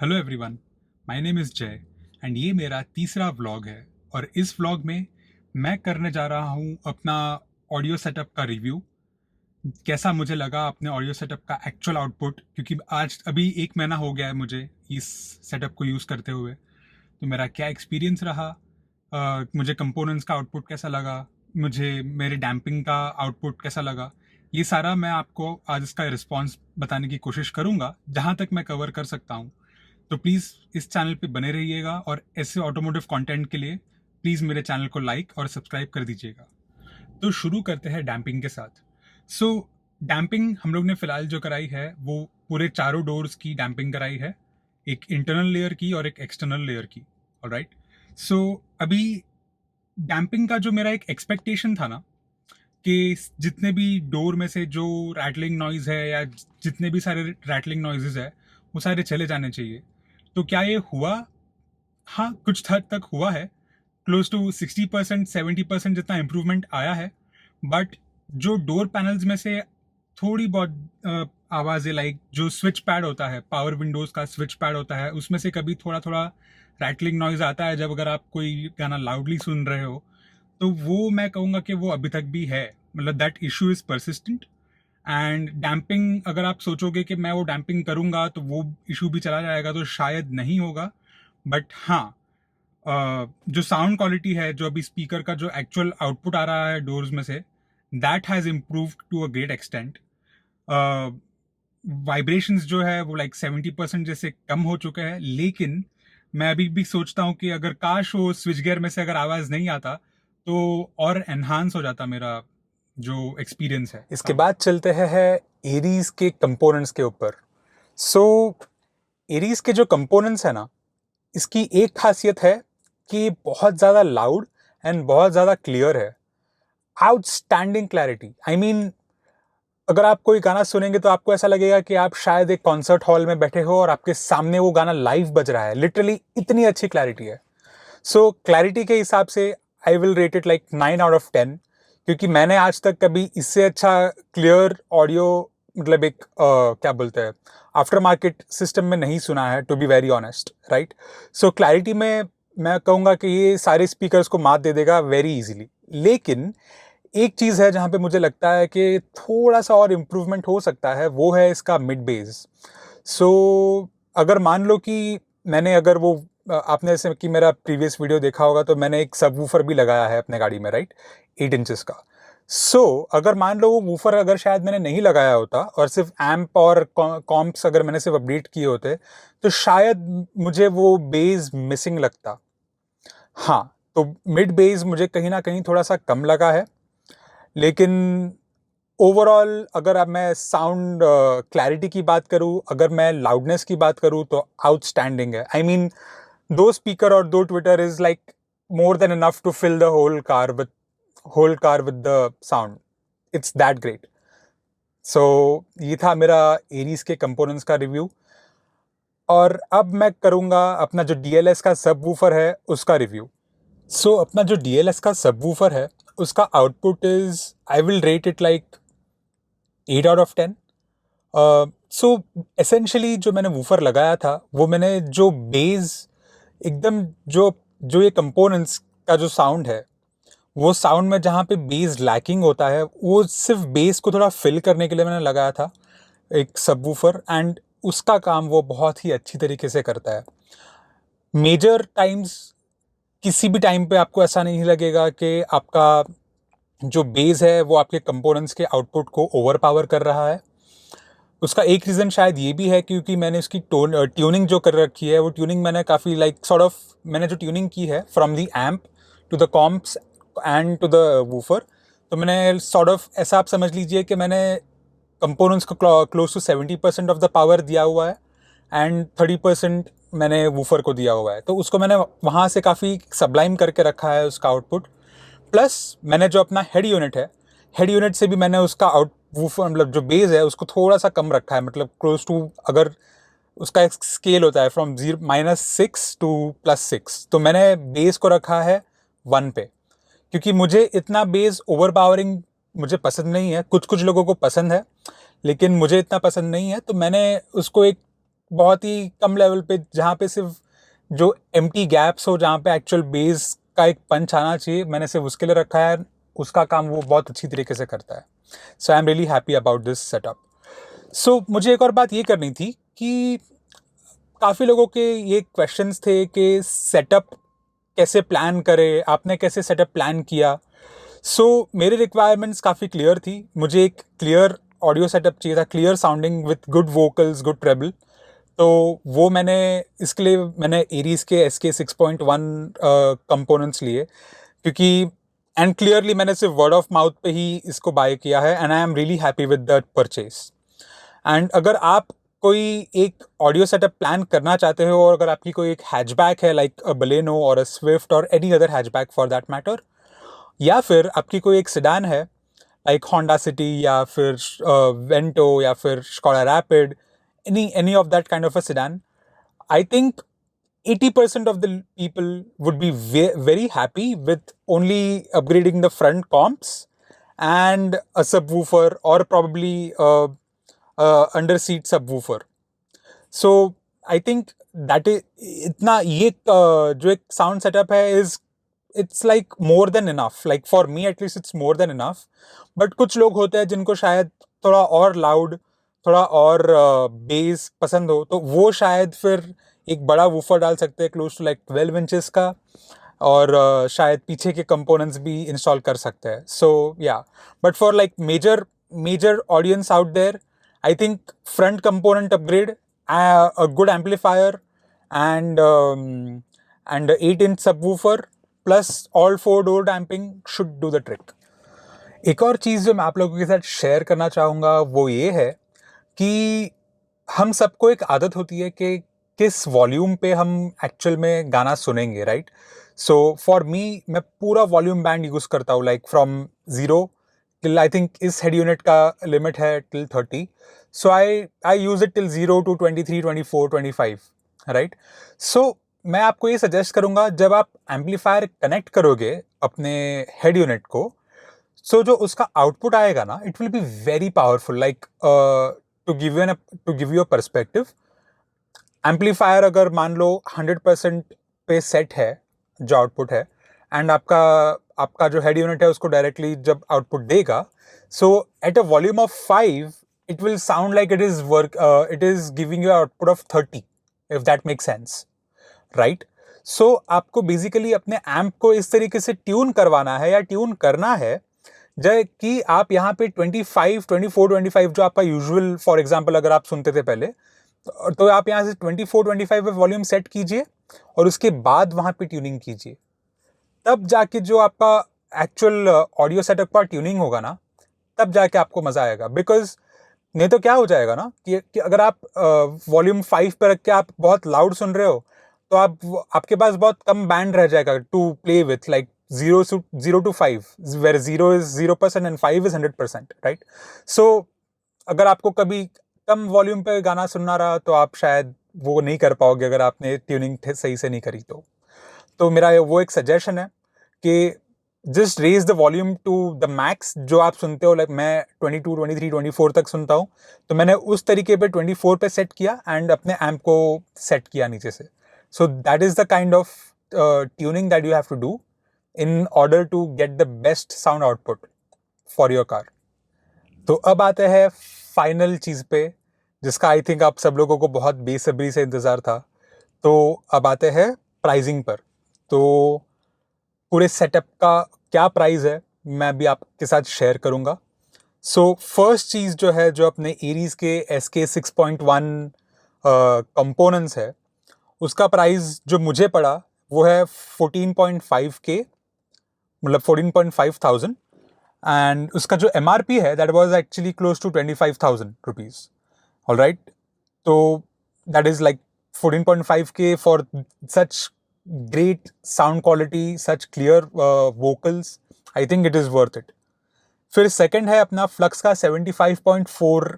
Hello everyone, my name is जय and ये मेरा तीसरा व्लॉग है। और इस व्लॉग में मैं करने जा रहा हूँ अपना ऑडियो सेटअप का रिव्यू। कैसा मुझे लगा अपने ऑडियो सेटअप का एक्चुअल आउटपुट, क्योंकि आज अभी 1 महीना हो गया है मुझे इस सेटअप को यूज़ करते हुए। तो मेरा क्या एक्सपीरियंस रहा, मुझे कंपोनेंट्स का आउटपुट कैसा लगा, मुझे मेरे डैम्पिंग का आउटपुट कैसा लगा, ये सारा मैं आपको आज इसका रिस्पॉन्स बताने की कोशिश करूँगा जहाँ तक मैं कवर कर सकता हूँ। तो प्लीज़ इस चैनल पे बने रहिएगा और ऐसे ऑटोमोटिव कंटेंट के लिए प्लीज़ मेरे चैनल को लाइक और सब्सक्राइब कर दीजिएगा। तो शुरू करते हैं डैम्पिंग के साथ। सो डैम्पिंग हम लोग ने फ़िलहाल जो कराई है वो पूरे चारों डोर्स की डैम्पिंग कराई है, एक इंटरनल लेयर की और एक एक्सटर्नल लेयर की। ऑलराइट, सो अभी डैम्पिंग का जो मेरा एक एक्सपेक्टेशन था ना कि जितने भी डोर में से जो रैटलिंग नॉइज़ है या जितने भी सारे रैटलिंग नॉइजेज़ है वो सारे चले जाने चाहिए। तो क्या ये हुआ? हाँ, कुछ हद तक हुआ है। क्लोज टू 60% 70% जितना इम्प्रूवमेंट आया है। बट जो डोर पैनल्स में से थोड़ी बहुत आवाज़ें, लाइक जो स्विच पैड होता है, पावर विंडोज़ का स्विच पैड होता है, उसमें से कभी थोड़ा थोड़ा रैटलिंग नॉइज़ आता है जब अगर आप कोई गाना लाउडली सुन रहे हो। तो वो मैं कहूँगा कि वो अभी तक भी है, मतलब that issue is persistent. And damping, अगर आप सोचोगे कि मैं वो डैम्पिंग करूँगा तो वो इशू भी चला जाएगा, तो शायद नहीं होगा। बट हाँ, जो साउंड क्वालिटी है, जो अभी स्पीकर का जो एक्चुअल आउटपुट आ रहा है डोर्स में से, that has improved to a great extent. Vibrations जो है वो लाइक 70% जैसे कम हो चुके हैं। लेकिन मैं अभी भी सोचता हूँ कि अगर काश वो स्विच गियर में से अगर आवाज़ नहीं आता तो और एनहांस हो जाता मेरा जो एक्सपीरियंस है। इसके बाद चलते हैं एरीज के कंपोनेंट्स के ऊपर। सो एरीज के जो कंपोनेंट्स है ना, इसकी एक खासियत है कि बहुत ज़्यादा लाउड एंड बहुत ज़्यादा क्लियर है। आउटस्टैंडिंग क्लैरिटी, आई मीन अगर आप कोई गाना सुनेंगे तो आपको ऐसा लगेगा कि आप शायद एक कॉन्सर्ट हॉल में बैठे हो और आपके सामने वो गाना लाइव बज रहा है। लिटरली इतनी अच्छी क्लैरिटी है। सो क्लैरिटी के हिसाब से I will rate it like 9 out of 10, क्योंकि मैंने आज तक कभी इससे अच्छा क्लियर ऑडियो, मतलब एक क्या बोलते हैं, आफ्टर मार्केट सिस्टम में नहीं सुना है, to be very honest, right. So clarity में मैं कहूँगा कि ये सारे स्पीकर्स को मात दे देगा वेरी इजीली। लेकिन एक चीज़ है जहाँ पे मुझे लगता है कि थोड़ा सा और इम्प्रूवमेंट हो सकता है, वो है इसका मिड बेस। सो अगर मान लो कि मैंने अगर वो आपने जैसे कि मेरा प्रीवियस वीडियो देखा होगा तो मैंने एक सब वूफर भी लगाया है अपने गाड़ी में, राइट, 8 इंचेस का। सो अगर मान लो वो वूफर अगर शायद मैंने नहीं लगाया होता और सिर्फ एम्प और कॉम्प्स अगर मैंने सिर्फ अपडेट किए होते तो शायद मुझे वो बेस मिसिंग लगता। हाँ, तो मिड बेस मुझे कहीं ना कहीं थोड़ा सा कम लगा है। लेकिन ओवरऑल अगर अब मैं साउंड क्लैरिटी की बात करूँ, अगर मैं लाउडनेस की बात करूँ तो आउटस्टैंडिंग है। आई मीन दो स्पीकर और दो tweeter is like more than enough to fill the whole car with the sound. It's that great. So ये था मेरा एरीज के कंपोनेंट्स का रिव्यू। और अब मैं करूँगा अपना जो DLS का सब वूफर है उसका रिव्यू। सो अपना जो DLS का सब वूफर है उसका output is, I will rate it like 8 out of 10। So essentially जो मैंने वूफर लगाया था वो मैंने जो बेस एकदम जो जो ये कंपोनेंट्स का जो साउंड है, वो साउंड में जहाँ पे बेस लैकिंग होता है वो सिर्फ बेस को थोड़ा फिल करने के लिए मैंने लगाया था एक सब वूफर, एंड उसका काम वो बहुत ही अच्छी तरीके से करता है। मेजर टाइम्स किसी भी टाइम पे आपको ऐसा नहीं लगेगा कि आपका जो बेस है वो आपके कंपोनेंट्स के आउटपुट को ओवर पावर कर रहा है। उसका एक रीज़न शायद ये भी है क्योंकि मैंने उसकी ट्यूनिंग जो कर रखी है वो ट्यूनिंग मैंने काफ़ी लाइक सॉर्ट ऑफ मैंने जो ट्यूनिंग की है from the amp to the comps and to the woofer, तो मैंने सॉर्ट ऑफ ऐसा आप समझ लीजिए कि मैंने कंपोनेंट्स को close to 70% of the power दिया हुआ है एंड 30% मैंने वूफर को दिया हुआ है। तो उसको मैंने वहाँ से काफ़ी सबलाइम करके रखा है उसका आउटपुट। प्लस मैंने जो अपना हेड यूनिट से भी मैंने उसका वूफर मतलब जो बेस है उसको थोड़ा सा कम रखा है, मतलब क्लोज टू, अगर उसका एक स्केल होता है फ्रॉम -6 टू +6, तो मैंने बेस को रखा है 1 पे, क्योंकि मुझे इतना बेस ओवर पावरिंग मुझे पसंद नहीं है। कुछ कुछ लोगों को पसंद है लेकिन मुझे इतना पसंद नहीं है, तो मैंने उसको एक बहुत ही कम लेवल पे, जहाँ पे सिर्फ जो एम्प्टी गैप्स हो, जहाँ पे एक्चुअल बेस का एक पंच आना चाहिए, मैंने सिर्फ उसके लिए रखा है। उसका काम वो बहुत अच्छी तरीके से करता है। So I am really happy about this setup. So मुझे एक और बात ये करनी थी कि काफ़ी लोगों के ये क्वेश्चंस थे कि सेटअप कैसे प्लान करें, आपने कैसे सेटअप प्लान किया। सो मेरे रिक्वायरमेंट्स काफ़ी क्लियर थी। मुझे एक क्लियर ऑडियो सेटअप चाहिए था, clear sounding with good vocals, good treble. तो वो मैंने, इसके लिए मैंने एरीज के SK6.1 कंपोनेंट्स लिए, क्योंकि एंड क्लियरली मैंने सिर्फ वर्ड ऑफ माउथ पे ही इसको बाय किया है, and I am really happy with that purchase. And अगर आप कोई एक ऑडियो सेटअप प्लान करना चाहते हो, और अगर आपकी कोई एक हैचबैक है लाइक अ बलेनो और अ स्विफ्ट और any other hatchback for that matter, या फिर आपकी कोई एक सेडान है लाइक होंडा सिटी या फिर वेंटो या फिर Skoda rapid, any of that kind of a sedan, I think 80% of the people would be very happy with only upgrading the front comps and a subwoofer, or probably a under seat subwoofer. So I think that is इतना ये जो एक sound setup है is it's like more than enough, like for me at least it's more than enough. But कुछ लोग होते हैं जिनको शायद थोड़ा और लाउड, थोड़ा और बेस पसंद हो, तो वो शायद फिर एक बड़ा वूफर डाल सकते हैं क्लोज टू लाइक 12 इंचेस का, और शायद पीछे के कंपोनेंट्स भी इंस्टॉल कर सकते हैं। So yeah, but for like major audience out there, I think front component upgrade, a good amplifier, and 8-inch subwoofer plus all 4-door damping should do the trick. एक और चीज़ जो मैं आप लोगों के साथ शेयर करना चाहूँगा वो ये है कि हम सबको एक आदत होती है कि किस वॉल्यूम पे हम एक्चुअल में गाना सुनेंगे, राइट? सो फॉर मी, मैं पूरा वॉल्यूम बैंड यूज़ करता हूँ, like from 0 till, I think इस हेड यूनिट का लिमिट है till 30. So I use it till 0 to 23, 24, 25, right? So मैं आपको ये सजेस्ट करूँगा, जब आप एम्पलीफायर कनेक्ट करोगे अपने हेड यूनिट को, सो जो उसका आउटपुट आएगा ना, it will be very powerful. Like to give you a perspective, amplifier अगर मान लो 100% पे सेट है जो आउटपुट है, एंड आपका जो हेड यूनिट है उसको डायरेक्टली जब आउटपुट देगा, so at a volume of 5 it will sound like it is giving you an output of 30, if that makes sense, right? So आपको बेसिकली अपने एम्प को इस तरीके से ट्यून करवाना है या ट्यून करना है जब कि आप यहाँ पे 24, 25 जो आपका यूजुअल, फॉर एग्जांपल अगर आप सुनते थे पहले, तो आप यहाँ से 24, 25 पे वॉल्यूम सेट कीजिए और उसके बाद वहाँ पे ट्यूनिंग कीजिए। तब जाके जो आपका एक्चुअल ऑडियो सेटअप का ट्यूनिंग होगा ना, तब जाके आपको मज़ा आएगा। बिकॉज नहीं तो क्या हो जाएगा ना कि अगर आप वॉल्यूम 5 पे रख के आप बहुत लाउड सुन रहे हो, तो आपके पास बहुत कम बैंड रह जाएगा to play with, like 0 to 5, where 0 is 0% and 5 is 100%, right? So अगर आपको कभी कम वॉल्यूम पे गाना सुनना रहा, तो आप शायद वो नहीं कर पाओगे अगर आपने ट्यूनिंग सही से नहीं करी। तो मेरा वो एक सजेशन है कि just raise the volume to the max जो आप सुनते हो। लाइक मैं 22, 23, 24 तक सुनता हूँ, तो मैंने उस तरीके पे 24 पे सेट किया एंड अपने एम्प को सेट किया नीचे से। So that is the kind of tuning that you have to do in order to get the best sound output for your car. तो अब आते हैं फाइनल चीज़ पे, जिसका आई थिंक आप सब लोगों को बहुत बेसब्री से इंतज़ार था। तो अब आते हैं प्राइजिंग पर। तो पूरे सेटअप का क्या प्राइस है मैं भी आपके साथ शेयर करूंगा। सो फर्स्ट चीज़ जो है, जो अपने एरीज के SK6.1 कंपोनेंट्स है, उसका प्राइस जो मुझे पड़ा वो है 14.5K, मतलब 14.5 thousand, एंड उसका जो MRP है that was actually close to 25,000 rupees. All right, तो that is like 14.5K for such great sound quality, such clear vocals. I think it is worth it. फिर सेकंड है अपना flux का 75.4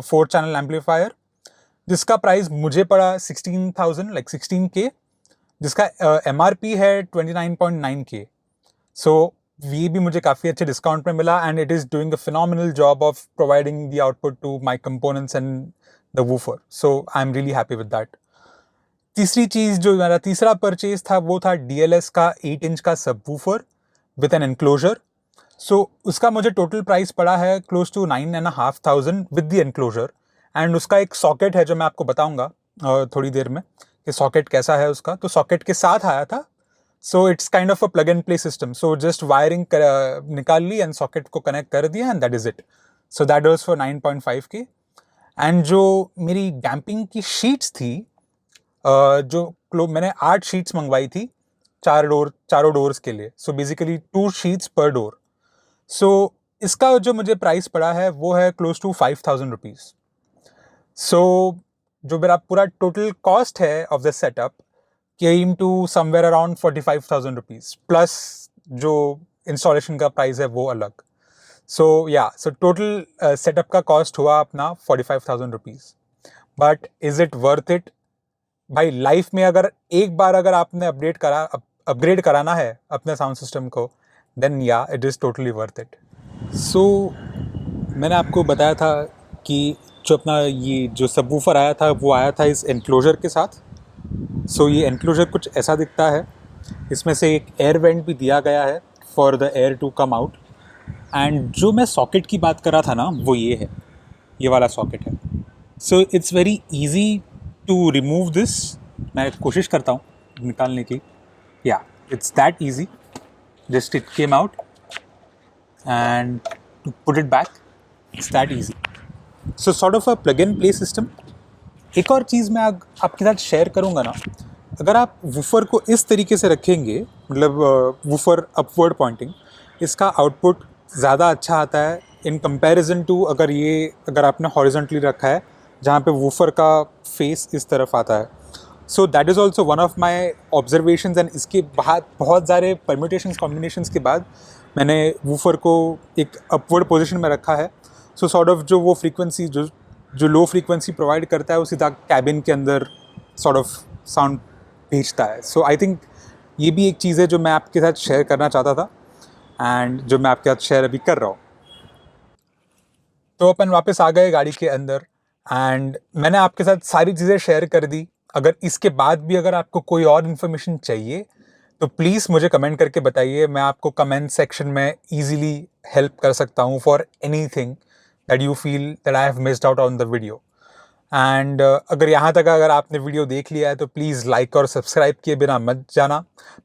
4 channel amplifier, जिसका price मुझे पड़ा 16,000, like 16K, जिसका MRP है 29.9K। सो ये भी मुझे काफ़ी अच्छे डिस्काउंट में मिला, and it is doing a phenomenal job of providing the output to my components and the woofer. So I'm really happy with that. तीसरी चीज़ जो मेरा तीसरा परचेज था वो था DLS का 8 इंच का subwoofer with an enclosure. So उसका मुझे टोटल प्राइस पड़ा है close to 9,500 with the enclosure. And उसका एक सॉकेट है जो मैं आपको बताऊंगा थोड़ी देर में कि सॉकेट कैसा है उसका. तो सॉकेट के साथ आया था. So it's kind of a plug and play system. So just wiring निकाल ली एंड सॉकेट को कनेक्ट कर दिया and that is it. So that was for 9.5K. And जो मेरी डैम्पिंग की शीट्स थी जो मैंने 8 शीट्स मंगवाई थी चारों डोर्स के लिए. सो बेसिकली 2 शीट्स पर डोर. सो इसका जो मुझे प्राइस पड़ा है वो है क्लोज टू 5,000 रुपीज़. सो जो मेरा पूरा टोटल कॉस्ट है of the setup came to somewhere around 45,000 rupees plus जो इंस्टॉलेशन का प्राइस है वो अलग. सो टोटल सेटअप का कॉस्ट हुआ अपना 45,000 rupees. But is it worth it? भाई लाइफ में अगर एक बार अगर आपने अपग्रेड कराना है अपने साउंड सिस्टम को, then yeah it is totally worth it. So मैंने आपको बताया था कि जो अपना ये जो सबवूफर आया था वो आया था इस एनक्लोजर के साथ. सो ये एनक्लोजर कुछ ऐसा दिखता है. इसमें से एक एयर वेंट भी दिया गया है for the air to come out. And जो मैं सॉकेट की बात कर रहा था ना वो ये वाला सॉकेट है. So it's very easy to remove this. मैं कोशिश करता हूँ निकालने की. Yeah it's that easy. Just it came out and to put it back it's that easy. So sort of a plug and play system. एक और चीज़ मैं आपके साथ शेयर करूँगा ना. अगर आप वूफर को इस तरीके से रखेंगे, मतलब वूफर अपवर्ड पॉइंटिंग, इसका आउटपुट ज़्यादा अच्छा आता है इन कंपैरिजन टू अगर आपने हॉरिजॉन्टली रखा है जहाँ पे वूफर का फेस इस तरफ आता है. सो that is also one of my observations. And इसके बाद बहुत सारे परम्यूटेशंस कॉम्बिनेशंस के बाद मैंने वूफर को एक अपवर्ड पोजीशन में रखा है. सो सॉर्ट ऑफ जो वो फ्रीक्वेंसी जो लो फ्रीक्वेंसी प्रोवाइड करता है वो सीधा कैबिन के अंदर सॉर्ट ऑफ साउंड भेजता है. सो आई थिंक ये भी एक चीज़ है जो मैं आपके साथ शेयर करना चाहता था एंड जो मैं आपके साथ शेयर अभी कर रहा हूँ. तो अपन वापस आ गए गाड़ी के अंदर एंड मैंने आपके साथ सारी चीज़ें शेयर कर दी. अगर इसके बाद भी अगर आपको कोई और इन्फॉर्मेशन चाहिए तो प्लीज़ मुझे कमेंट करके बताइए. मैं आपको कमेंट सेक्शन में ईजिली हेल्प कर सकता हूँ for anything that you feel that I have missed out on the video. And अगर यहाँ तक अगर आपने वीडियो देख लिया है तो प्लीज़ लाइक और सब्सक्राइब किए बिना मत जाना.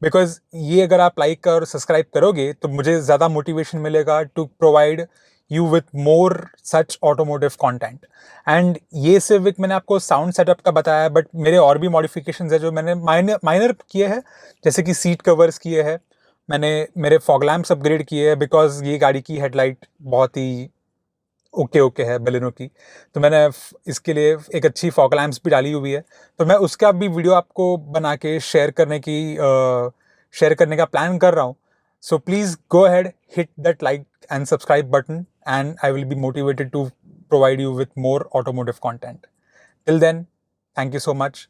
बिकॉज ये अगर आप लाइक और सब्सक्राइब करोगे तो मुझे ज़्यादा मोटिवेशन मिलेगा to provide you with more such automotive content. एंड ये सिर्फ एक मैंने आपको साउंड सेटअप का बताया, बट मेरे और भी मॉडिफिकेशंस है जो मैंने माइनर किए हैं. जैसे कि सीट कवर्स किए हैं मैंने, मेरे फॉग लैम्प्स अपग्रेड किए हैं बिकॉज ये गाड़ी की हेडलाइट बहुत ही ओके है बलेनो की. तो मैंने इसके लिए एक अच्छी फॉग लैम्प्स भी डाली हुई है. तो मैं उसका भी वीडियो आपको बना के शेयर करने का प्लान कर रहा हूँ. So please go ahead, hit that like and subscribe button and I will be motivated to provide you with more automotive content. Till then, thank you so much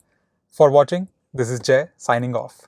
for watching. This is Jay signing off.